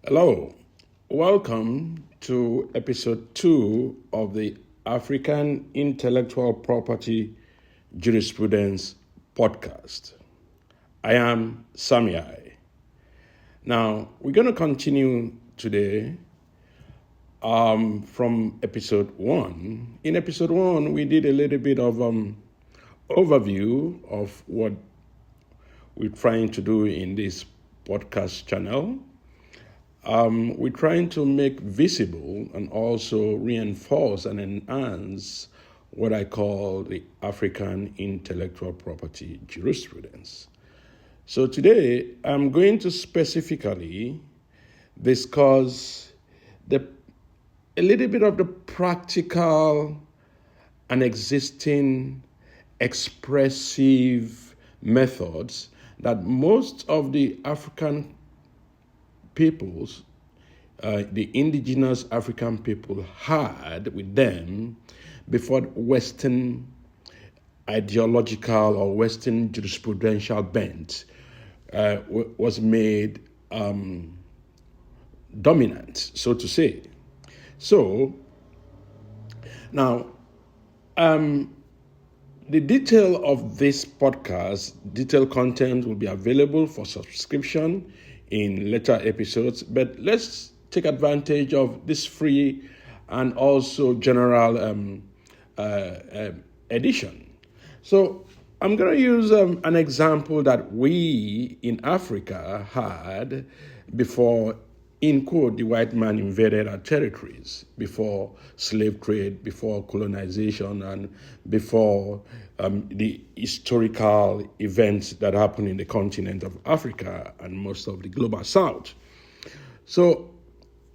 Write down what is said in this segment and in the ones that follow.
Hello, welcome to episode 2 of the African Intellectual Property Jurisprudence podcast. I am Samyai. Now, we're going to continue today from episode 1. In episode 1, we did a little bit of overview of what we're trying to do in this podcast channel. We're trying to make visible and also reinforce and enhance what I call the African intellectual property jurisprudence. So today, I'm going to specifically discuss a little bit of the practical and existing expressive methods that most of the African peoples, the indigenous African people had with them before Western ideological or Western jurisprudential bent was made dominant, so to say. So, now, the detail of this podcast, detailed content will be available for subscription in later episodes, but let's take advantage of this free and also general edition. So I'm going to use an example that we in Africa had before, in quote, the white man invaded our territories, before slave trade, before colonization, and before the historical events that happened in the continent of Africa and most of the global south. So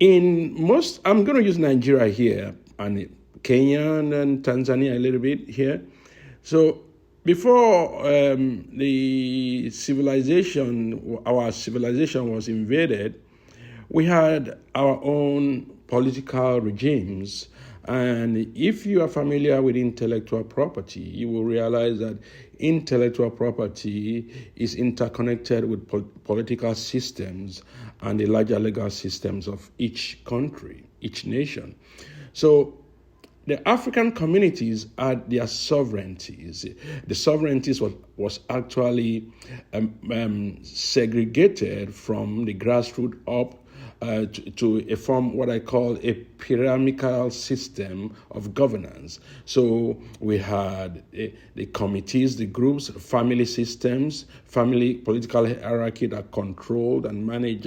I'm going to use Nigeria here and Kenya and Tanzania a little bit here. So before our civilization was invaded, we had our own political regimes. And if you are familiar with intellectual property, you will realize that intellectual property is interconnected with political systems and the larger legal systems of each country, each nation. So the African communities had their sovereignties. The sovereignties was actually segregated from the grassroots up to form what I call a pyramidal system of governance. So we had the committees, the groups, family systems, family political hierarchy that controlled and managed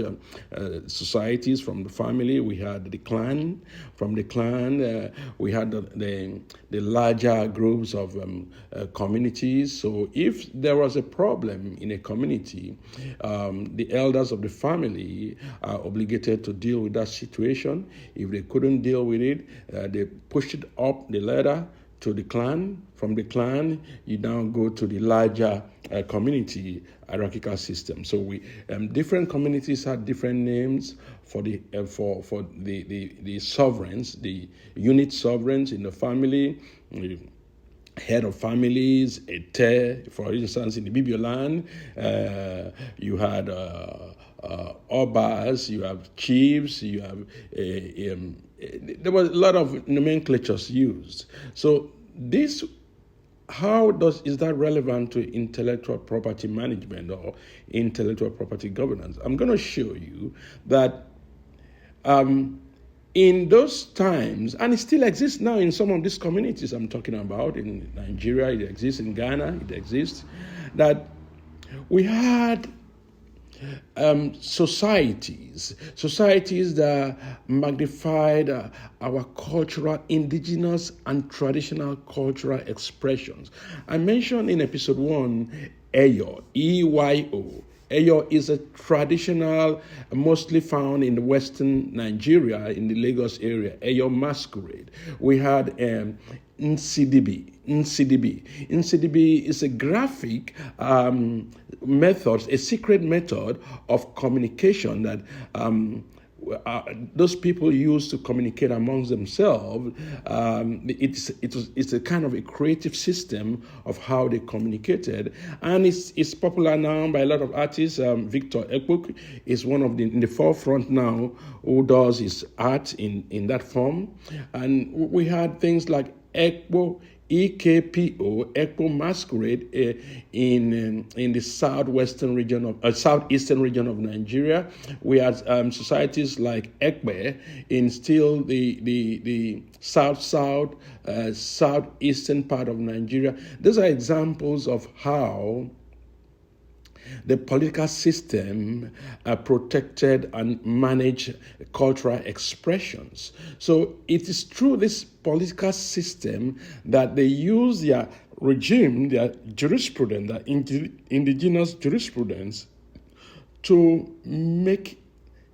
societies from the family. We had the clan. From the clan, we had the larger groups of communities. So if there was a problem in a community, the elders of the family are obligated to deal with that situation. If they couldn't deal with it, they pushed it up the ladder to the clan. From the clan, you now go to the larger community hierarchical system. So we different communities had different names for the sovereigns, the unit sovereigns in the family. Head of families, Ete, for instance, in the Bibio land, you had Obas, you have chiefs, you have there was a lot of nomenclatures used. So this, is that relevant to intellectual property management or intellectual property governance? I'm going to show you that in those times, and it still exists now in some of these communities I'm talking about, in Nigeria, it exists, in Ghana, it exists, that we had societies that magnified our cultural, indigenous and traditional cultural expressions. I mentioned in episode 1, Eyo, E-Y-O. Eyo is a traditional, mostly found in the western Nigeria, in the Lagos area, Eyo masquerade. We had NCDB. NCDB is a graphic method, a secret method of communication that those people used to communicate amongst themselves. It's a kind of a creative system of how they communicated, and it's popular now by a lot of artists. Victor Ekpok is one of the in the forefront now who does his art in that form, and we had things like EKPO Masquerade in the southeastern region of Nigeria. We had societies like Ekpe in still the southeastern part of Nigeria. Those are examples of how the political system protected and managed cultural expressions. So it is through this political system that they use their regime, their jurisprudence, their indigenous jurisprudence, to make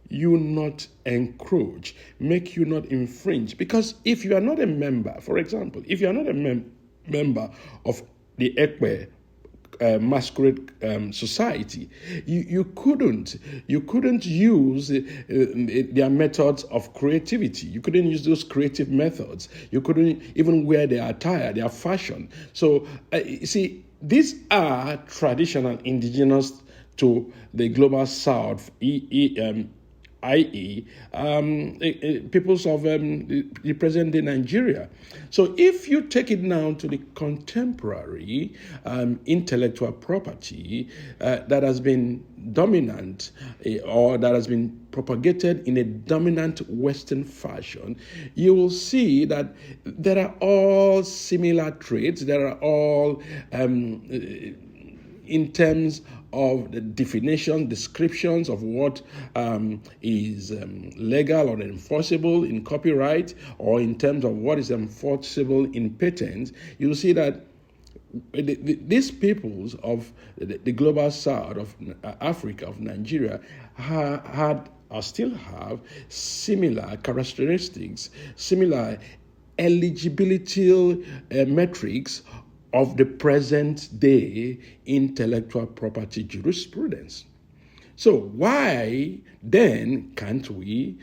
you not encroach, make you not infringe. Because if you are not a member, for example, if you are not a member of the Ekpe masquerade society, you couldn't use their methods of creativity. You couldn't use those creative methods. You couldn't even wear their attire, their fashion. So you see, these are traditional, indigenous to the global south, i.e., peoples of the present-day Nigeria. So if you take it now to the contemporary intellectual property that has been dominant or that has been propagated in a dominant Western fashion, you will see that there are all similar traits. There are all in terms of the definition, descriptions of what is legal or enforceable in copyright, or in terms of what is enforceable in patents, you'll see that these peoples of the global south of Africa, of Nigeria, had or still have similar characteristics, similar eligibility metrics of the present day intellectual property jurisprudence. So why then can't we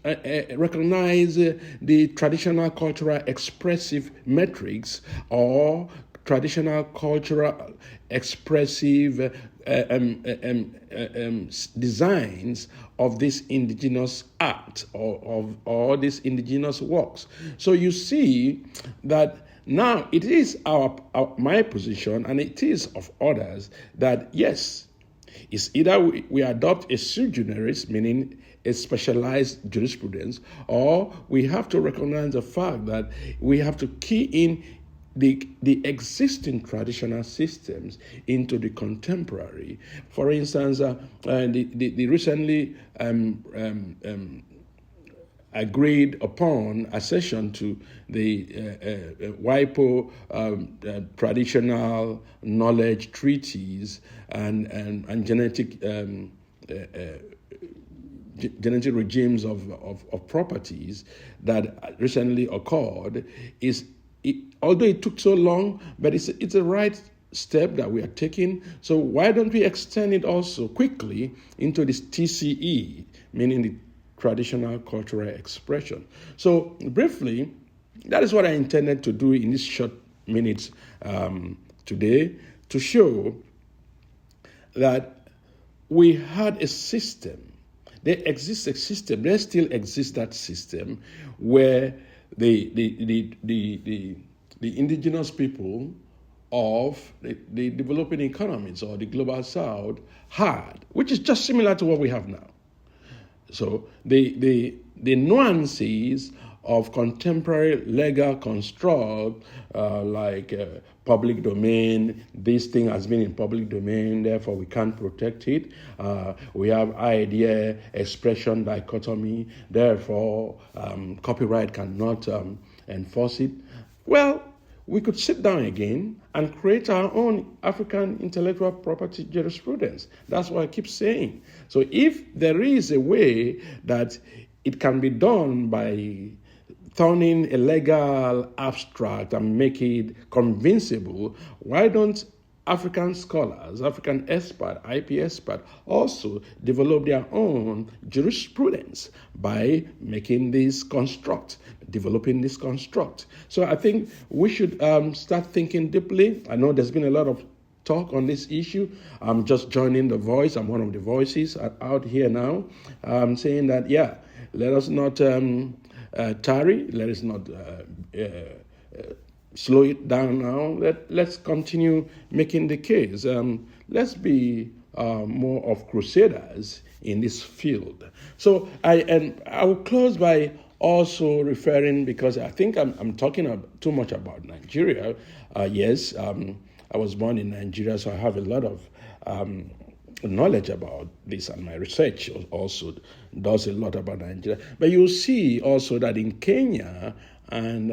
recognize the traditional cultural expressive metrics or traditional cultural expressive designs of this indigenous art or these indigenous works? So you see that now it is my position, and it is of others, that yes, it's either we adopt a sui generis, meaning a specialized jurisprudence, or we have to recognize the fact that we have to key in the existing traditional systems into the contemporary. For instance, the recently agreed upon accession to the WIPO traditional knowledge treaties and genetic genetic regimes of properties that recently occurred although it took so long, but it's a right step that we are taking. So why don't we extend it also quickly into this TCE, meaning the traditional cultural expression? So briefly, that is what I intended to do in these short minutes today, to show that we had a system. There exists a system. There still exists that system where the indigenous people of the developing economies or the global south had, which is just similar to what we have now. So the nuances of contemporary legal construct, like public domain, this thing has been in public domain, therefore we can't protect it. We have idea, expression dichotomy, therefore copyright cannot enforce it. Well, we could sit down again and create our own African intellectual property jurisprudence. That's what I keep saying. So if there is a way that it can be done by turning a legal abstract and make it convincible, why don't African scholars, African expert, IP expert, also develop their own jurisprudence by making this construct, developing this construct. So I think we should start thinking deeply. I know there's been a lot of talk on this issue. I'm just joining the voice. I'm one of the voices out here now, saying that, let us not tarry. Let us not slow it down now. Let's continue making the case. Let's be more of crusaders in this field. So I will close by also referring, because I think I'm talking too much about Nigeria. Yes, I was born in Nigeria, so I have a lot of knowledge about this, and my research also does a lot about Nigeria. But you'll see also that in Kenya and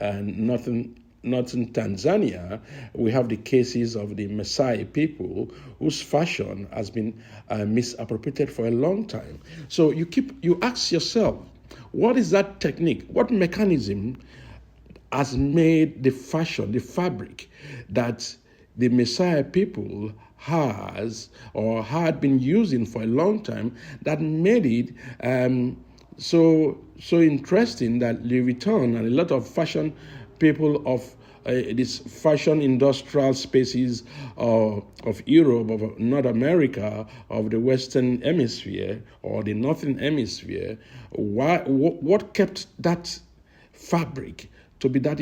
northern Tanzania, we have the cases of the Maasai people whose fashion has been misappropriated for a long time. So you ask yourself, what is that technique? What mechanism has made the fashion, the fabric that the Maasai people has or had been using for a long time, that made it so interesting that Louis Vuitton and a lot of fashion people of these fashion industrial spaces of Europe, of North America, of the Western Hemisphere or the Northern Hemisphere, what kept that fabric to be that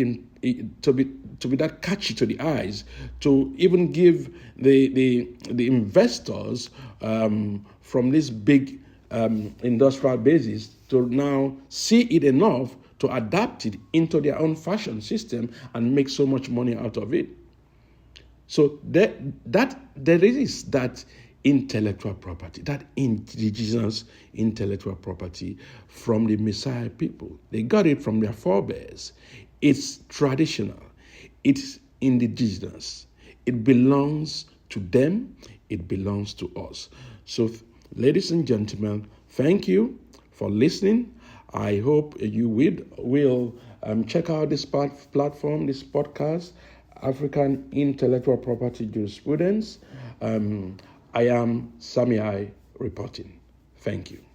that catchy to the eyes, to even give the investors from this big industrial basis to now see it enough to adapt it into their own fashion system and make so much money out of it. So there is that intellectual property, that indigenous intellectual property from the Maasai people. They got it from their forebears. It's traditional. It's indigenous. It belongs to them. It belongs to us. So, ladies and gentlemen, thank you for listening. I hope you will check out this platform, this podcast, African Intellectual Property Jurisprudence. I am Sami reporting. Thank you.